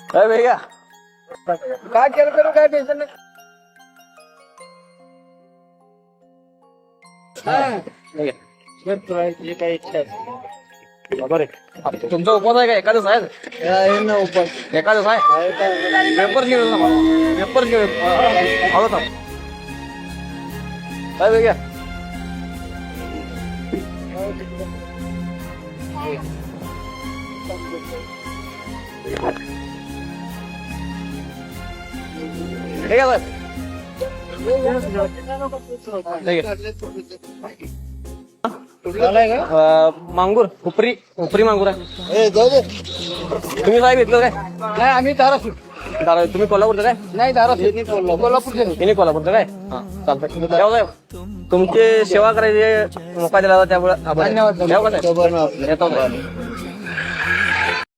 काय भैया काय केलं करू काय टेन्शन नाही. जे काही इच्छा बरोबर आहे. तुमचा उपवास आहे का एखादच आहे आहे ना उपास एखादच आहे पेपर घेऊन ना मला पेपर घेऊन आलो थांब काय भैया ठीक आहे झालाय का? मांगूर उपरी उपरी मांगूर आहे ए जाऊ दे. तुम्ही साहेब घेतलं काय नाही आम्ही धाराशिव तुम्ही कोल्हापूरचं काय नाही धाराशिव कोल्हापूरचे तिने कोल्हापूरचं काय हा चालतंय ठेवा साहेब तुमची सेवा करायची मोका दिला त्यामुळे धन्यवाद ठेवा का साहेब? आपलं येतो साहेब.